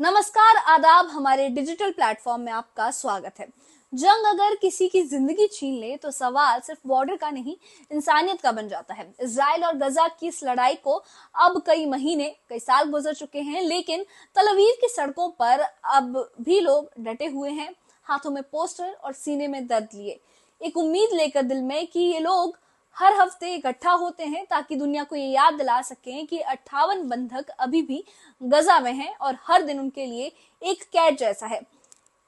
नमस्कार, आदाब। हमारे डिजिटल प्लेटफॉर्म में आपका स्वागत है। जंग अगर किसी की जिंदगी छीन ले तो सवाल सिर्फ बॉर्डर का नहीं, इंसानियत का बन जाता है। इजराइल और गजा की इस लड़ाई को अब कई महीने, कई साल गुजर चुके हैं, लेकिन तल अवीव की सड़कों पर अब भी लोग डटे हुए हैं, हाथों में पोस्टर और सीने में दर्द लिए, एक उम्मीद लेकर दिल में कि ये लोग हर हफ्ते इकट्ठा होते हैं ताकि दुनिया को ये याद दिला सकें कि 58 बंधक अभी भी गजा में हैं और हर दिन उनके लिए एक कैद जैसा है।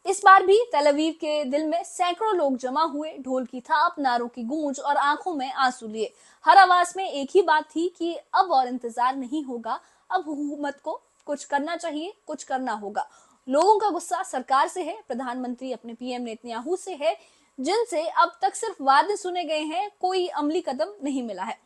इस बार भी तल अवीव के दिल में सैकड़ों लोग जमा हुए, ढोल की थाप, नारों की गूंज और आंखों में आंसू लिए। हर आवाज में एक ही बात थी कि अब और इंतजार नहीं होगा, अब हुकूमत को कुछ करना चाहिए, कुछ करना होगा। लोगों का गुस्सा सरकार से है, प्रधानमंत्री अपने पीएम नेतन्याहू से है, जिनसे अब तक सिर्फ वादे सुने गए हैं, कोई अमली कदम नहीं मिला है।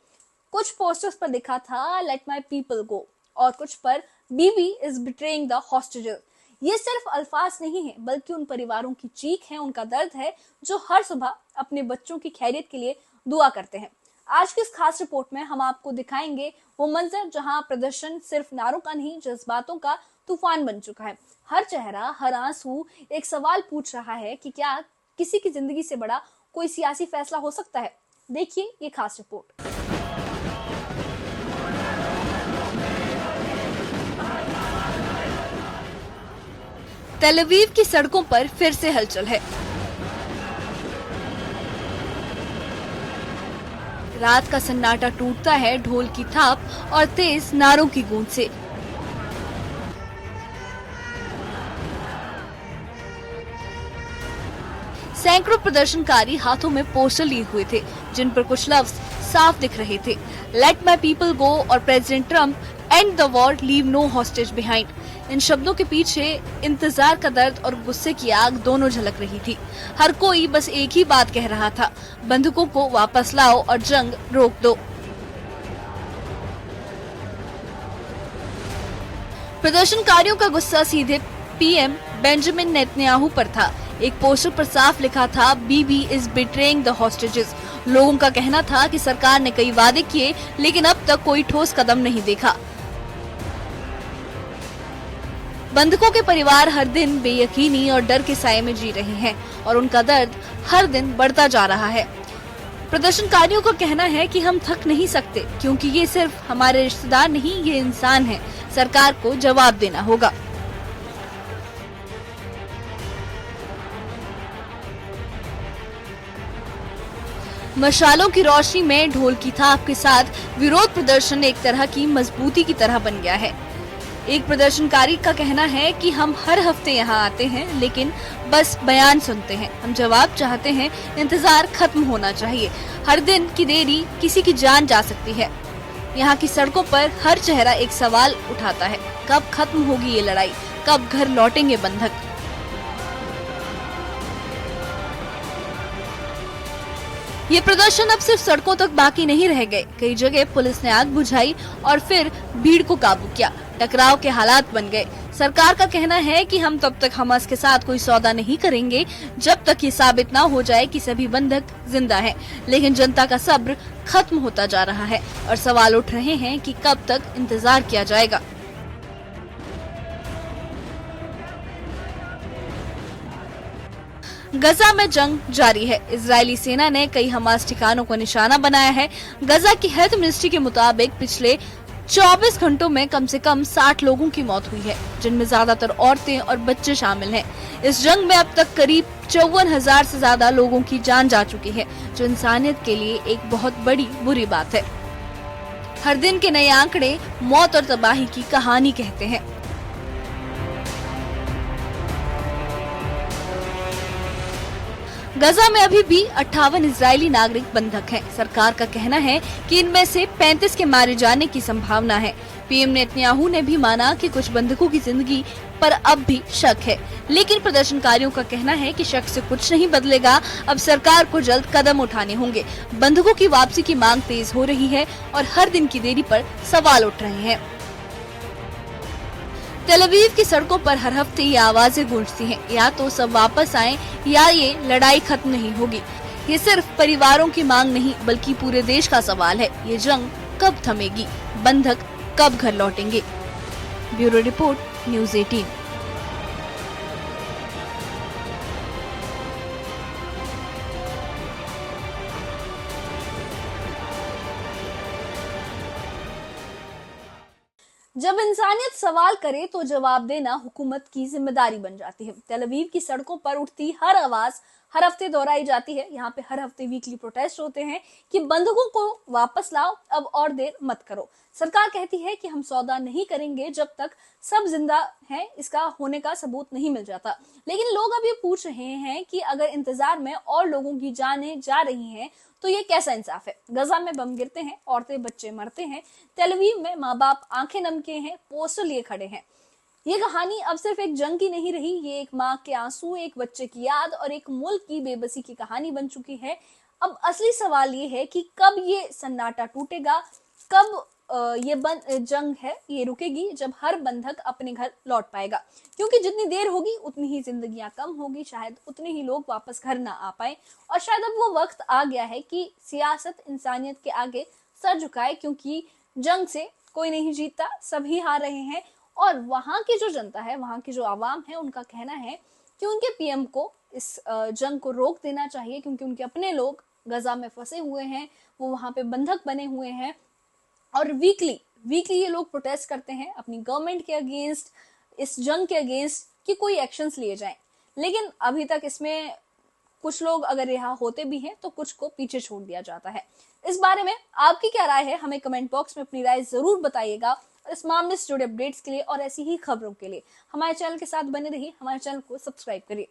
कुछ पोस्टर्स पर लिखा था लेट माई पीपल गो और कुछ पर बीबी इज बिट्रेइंग द हॉस्टेजेस। ये सिर्फ अल्फाज नहीं है, बल्कि उन परिवारों की चीख है, उनका दर्द है, जो हर सुबह अपने बच्चों की खैरियत के लिए दुआ करते हैं। आज की इस खास रिपोर्ट में हम आपको दिखाएंगे वो मंजर जहां प्रदर्शन सिर्फ नारों का नहीं, जज्बातों का तूफान बन चुका है। हर चेहरा, हर आंसू एक सवाल पूछ रहा है कि क्या किसी की जिंदगी से बड़ा कोई सियासी फैसला हो सकता है। देखिए ये खास रिपोर्ट। तल अवीव की सड़कों पर फिर से हलचल है। रात का सन्नाटा टूटता है ढोल की थाप और तेज नारों की गूंज से। सैकड़ों प्रदर्शनकारी हाथों में पोस्टर लिए हुए थे, जिन पर कुछ लफ्ज साफ दिख रहे थे, लेट माई पीपल गो और President Trump, and the war, leave no hostage behind. इन शब्दों के पीछे इंतजार का दर्द और गुस्से की आग दोनों झलक रही थी। हर कोई बस एक ही बात कह रहा था, बंधुकों को वापस लाओ और जंग रोक दो। प्रदर्शनकारियों का गुस्सा सीधे पीएम बेंजामिन नेतन्याहू पर था। एक पोस्टर पर साफ लिखा था बीबी इज बिट्रेइंग द हॉस्टेजेस। लोगों का कहना था कि सरकार ने कई वादे किए, लेकिन अब तक कोई ठोस कदम नहीं देखा। बंधकों के परिवार हर दिन बेयकीनी और डर के साए में जी रहे हैं और उनका दर्द हर दिन बढ़ता जा रहा है। प्रदर्शनकारियों का कहना है कि हम थक नहीं सकते, क्योंकि ये सिर्फ हमारे रिश्तेदार नहीं, ये इंसान हैं। सरकार को जवाब देना होगा। मशालों की रोशनी में ढोल की थाप के साथ विरोध प्रदर्शन एक तरह की मजबूती की तरह बन गया है। एक प्रदर्शनकारी का कहना है कि हम हर हफ्ते यहाँ आते हैं, लेकिन बस बयान सुनते हैं, हम जवाब चाहते हैं, इंतजार खत्म होना चाहिए। हर दिन की देरी किसी की जान जा सकती है। यहाँ की सड़कों पर हर चेहरा एक सवाल उठाता है, कब खत्म होगी ये लड़ाई, कब घर लौटेंगे बंधक। ये प्रदर्शन अब सिर्फ सड़कों तक बाकी नहीं रह गए। कई जगह पुलिस ने आग बुझाई और फिर भीड़ को काबू किया। टकराव के हालात बन गए। सरकार का कहना है कि हम तब तक हमास के साथ कोई सौदा नहीं करेंगे जब तक ये साबित ना हो जाए कि सभी बंधक जिंदा हैं। लेकिन जनता का सब्र खत्म होता जा रहा है और सवाल उठ रहे हैं कि कब तक इंतजार किया जाएगा। गजा में जंग जारी है। इजरायली सेना ने कई हमास ठिकानों को निशाना बनाया है। गजा की हेल्थ मिनिस्ट्री के मुताबिक पिछले 24 घंटों में कम से कम 60 लोगों की मौत हुई है, जिनमें ज्यादातर औरतें और बच्चे शामिल हैं। इस जंग में अब तक करीब 54,000 से ज्यादा लोगों की जान जा चुकी है, जो इंसानियत के लिए एक बहुत बड़ी बुरी बात है। हर दिन के नए आंकड़े मौत और तबाही की कहानी कहते हैं। गजा में अभी भी 58 इजरायली नागरिक बंधक हैं। सरकार का कहना है कि इनमें से 35 के मारे जाने की संभावना है। पीएम नेतन्याहू ने भी माना कि कुछ बंधकों की जिंदगी पर अब भी शक है, लेकिन प्रदर्शनकारियों का कहना है कि शक से कुछ नहीं बदलेगा। अब सरकार को जल्द कदम उठाने होंगे। बंधकों की वापसी की मांग तेज हो रही है और हर दिन की देरी पर सवाल उठ रहे हैं। तल अवीव की सड़कों पर हर हफ्ते ये आवाजें गूंजती हैं, या तो सब वापस आएं या ये लड़ाई खत्म नहीं होगी। ये सिर्फ परिवारों की मांग नहीं, बल्कि पूरे देश का सवाल है। ये जंग कब थमेगी, बंधक कब घर लौटेंगे। Bureau report, news 18। जब इंसानियत सवाल करे तो जवाब देना हुकूमत की जिम्मेदारी बन जाती है। तेल अवीव की सड़कों पर उठती हर आवाज हर हफ्ते दोहराई जाती है। यहाँ पे हर हफ्ते वीकली प्रोटेस्ट होते हैं कि बंधकों को वापस लाओ, अब और देर मत करो। सरकार कहती है कि हम सौदा नहीं करेंगे जब तक सब जिंदा हैं, इसका होने का सबूत नहीं मिल जाता। लेकिन लोग अब ये पूछ रहे हैं कि अगर इंतजार में और लोगों की जानें जा रही हैं तो ये कैसा इंसाफ है। गजा में बम गिरते हैं, औरतें बच्चे मरते हैं, तेल अवीव में माँ बाप आंखें नम के हैं, पोस्टर लिए खड़े हैं। ये कहानी अब सिर्फ एक जंग की नहीं रही, ये एक माँ के आंसू, एक बच्चे की याद और एक मुल्क की बेबसी की कहानी बन चुकी है। अब असली सवाल ये है कि कब ये सन्नाटा टूटेगा, कब ये जंग है ये रुकेगी, जब हर बंधक अपने घर लौट पाएगा। क्योंकि जितनी देर होगी उतनी ही जिंदगियां कम होगी, शायद उतने ही लोग वापस घर ना आ पाए। और शायद अब वो वक्त आ गया है कि सियासत इंसानियत के आगे सर झुकाए, क्योंकि जंग से कोई नहीं जीतता, सभी हार रहे हैं। और वहां की जो जनता है, वहां की जो आवाम है, उनका कहना है कि उनके पीएम को इस जंग को रोक देना चाहिए, क्योंकि उनके अपने लोग गजा में फंसे हुए हैं, वो वहां पे बंधक बने हुए हैं। और वीकली ये लोग प्रोटेस्ट करते हैं अपनी गवर्नमेंट के अगेंस्ट, इस जंग के अगेंस्ट कि कोई एक्शंस लिए जाएं। लेकिन अभी तक इसमें कुछ लोग अगर यहाँ होते भी हैं तो कुछ को पीछे छोड़ दिया जाता है। इस बारे में आपकी क्या राय है, हमें कमेंट बॉक्स में अपनी राय जरूर बताइएगा। और इस मामले से जुड़े अपडेट्स के लिए और ऐसी ही खबरों के लिए हमारे चैनल के साथ बने रहिए, हमारे चैनल को सब्सक्राइब करिए।